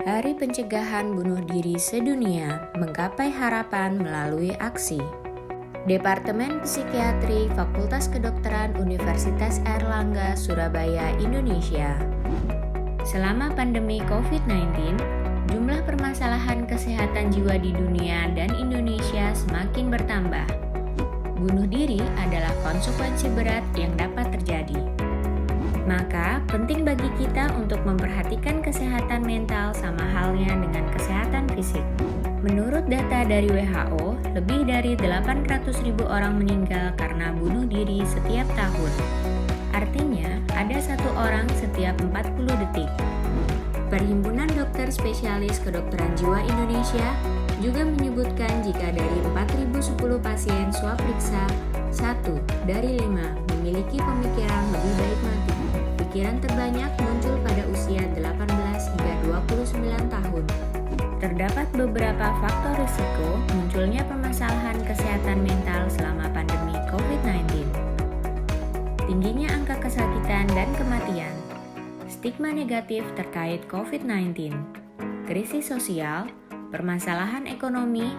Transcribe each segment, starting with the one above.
Hari Pencegahan Bunuh Diri Sedunia menggapai harapan melalui aksi. Departemen Psikiatri Fakultas Kedokteran Universitas Airlangga, Surabaya, Indonesia. Selama pandemi COVID-19, jumlah permasalahan kesehatan jiwa di dunia dan Indonesia semakin bertambah. Bunuh diri adalah konsekuensi berat yang dapat terjadi. Maka, penting bagi kita untuk memperhatikan kesehatan mental sama halnya dengan kesehatan fisik. Menurut data dari WHO, lebih dari 800.000 orang meninggal karena bunuh diri setiap tahun. Artinya, ada satu orang setiap 40 detik. Perhimpunan Dokter Spesialis Kedokteran Jiwa Indonesia juga menyebutkan jika dari 4.010 pasien swab periksa, 1 dari 5 memiliki pemikiran lebih baik mati. Pikiran terbanyak muncul pada usia 18 hingga 29 tahun. Terdapat beberapa faktor risiko munculnya permasalahan kesehatan mental selama pandemi COVID-19. Tingginya angka kesakitan dan kematian, stigma negatif terkait COVID-19, krisis sosial, permasalahan ekonomi,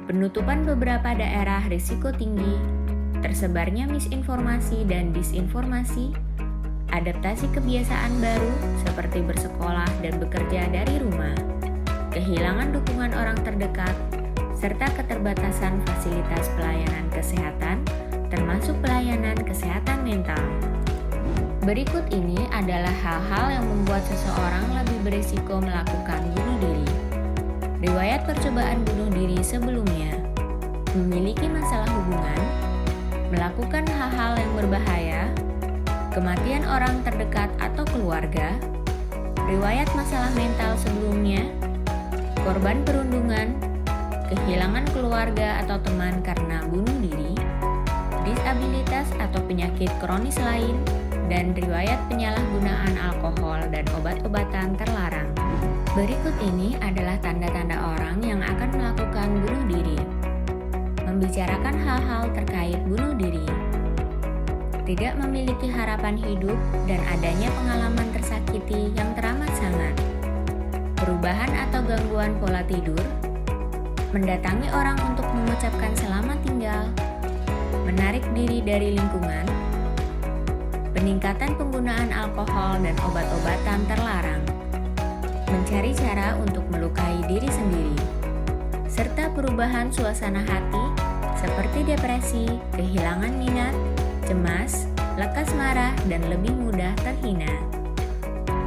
penutupan beberapa daerah risiko tinggi, tersebarnya misinformasi dan disinformasi, adaptasi kebiasaan baru seperti bersekolah dan bekerja dari rumah, kehilangan dukungan orang terdekat, serta keterbatasan fasilitas pelayanan kesehatan, termasuk pelayanan kesehatan mental. Berikut ini adalah hal-hal yang membuat seseorang lebih berisiko melakukan bunuh diri. Riwayat percobaan bunuh diri sebelumnya, memiliki masalah hubungan, melakukan hal-hal yang berbahaya, kematian orang terdekat atau keluarga, riwayat masalah mental sebelumnya, korban perundungan, kehilangan keluarga atau teman karena bunuh diri, disabilitas atau penyakit kronis lain, dan riwayat penyalahgunaan alkohol dan obat-obatan terlarang. Berikut ini adalah tanda-tanda orang yang akan melakukan bunuh diri. Membicarakan hal-hal terkait bunuh diri. Tidak memiliki harapan hidup dan adanya pengalaman tersakiti yang teramat sangat. Perubahan atau gangguan pola tidur. Mendatangi orang untuk mengucapkan selamat tinggal. Menarik diri dari lingkungan. Peningkatan penggunaan alkohol dan obat-obatan terlarang. Mencari cara untuk melukai diri sendiri. Serta perubahan suasana hati seperti depresi, kehilangan minat, cemas, lekas marah, dan lebih mudah terhina.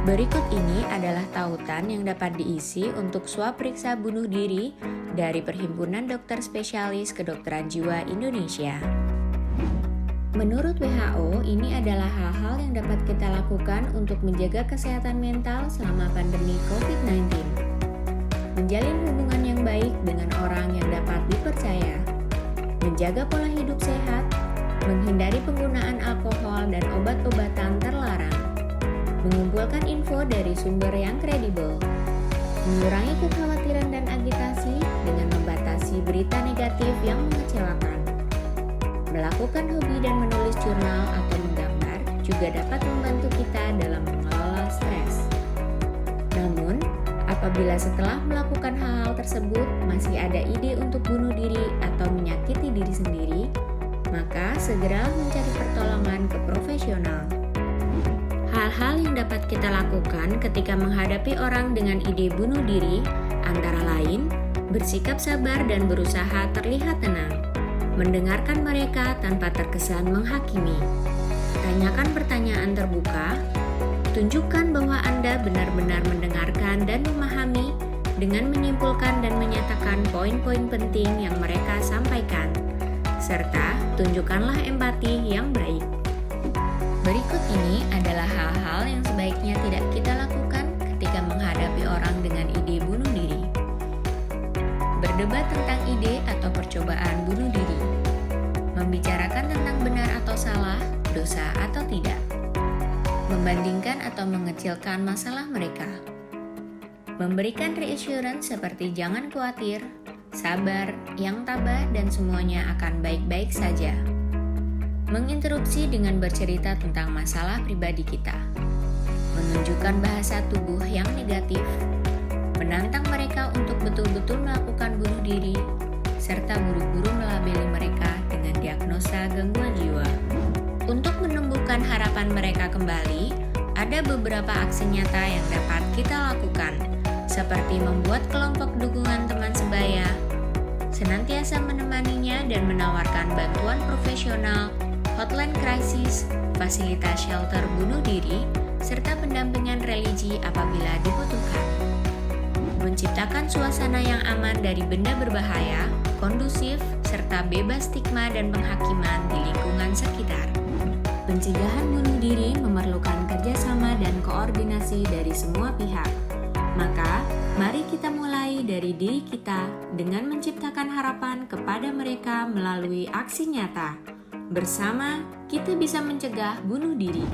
Berikut ini adalah tautan yang dapat diisi untuk swab periksa bunuh diri dari Perhimpunan Dokter Spesialis Kedokteran Jiwa Indonesia. Menurut WHO, ini adalah hal-hal yang dapat kita lakukan untuk menjaga kesehatan mental selama pandemi COVID-19. Menjalin hubungan yang baik dengan orang yang dapat dipercaya. Menjaga pola hidup sehat, menghindari penggunaan alkohol dan obat-obatan terlarang, mengumpulkan info dari sumber yang kredibel, mengurangi kekhawatiran dan agitasi dengan membatasi berita negatif yang mengecewakan, melakukan hobi dan menulis jurnal atau menggambar juga dapat membantu kita dalam mengelola stres. Namun, apabila setelah melakukan hal-hal tersebut masih ada ide untuk bunuh diri atau menyakiti diri sendiri, maka segera mencari pertolongan ke profesional. Hal-hal yang dapat kita lakukan ketika menghadapi orang dengan ide bunuh diri antara lain, bersikap sabar dan berusaha terlihat tenang, mendengarkan mereka tanpa terkesan menghakimi, tanyakan pertanyaan terbuka, tunjukkan bahwa Anda benar-benar mendengarkan dan memahami dengan menyimpulkan dan menyatakan poin-poin penting yang mereka sampaikan, serta tunjukkanlah empati yang baik. Berikut ini adalah hal-hal yang sebaiknya tidak kita lakukan ketika menghadapi orang dengan ide bunuh diri. Berdebat tentang ide atau percobaan bunuh diri. Membicarakan tentang benar atau salah, dosa atau tidak. Membandingkan atau mengecilkan masalah mereka. Memberikan reassurance seperti jangan khawatir, sabar, yang tabah, dan semuanya akan baik-baik saja. Menginterupsi dengan bercerita tentang masalah pribadi kita. Menunjukkan bahasa tubuh yang negatif, menantang mereka untuk betul-betul melakukan bunuh diri, serta buru-buru melabeli mereka dengan diagnosa gangguan jiwa. Untuk menumbuhkan harapan mereka kembali, ada beberapa aksi nyata yang dapat kita lakukan, seperti membuat kelompok dukungan teman sebaya, senantiasa menemaninya dan menawarkan bantuan profesional, hotline krisis, fasilitas shelter bunuh diri, serta pendampingan religi apabila dibutuhkan. Menciptakan suasana yang aman dari benda berbahaya, kondusif, serta bebas stigma dan penghakiman di lingkungan sekitar. Pencegahan bunuh diri memerlukan kerjasama dan koordinasi dari semua pihak. Maka, mari kita mulai dari diri kita dengan menciptakan harapan kepada mereka melalui aksi nyata. Bersama, kita bisa mencegah bunuh diri.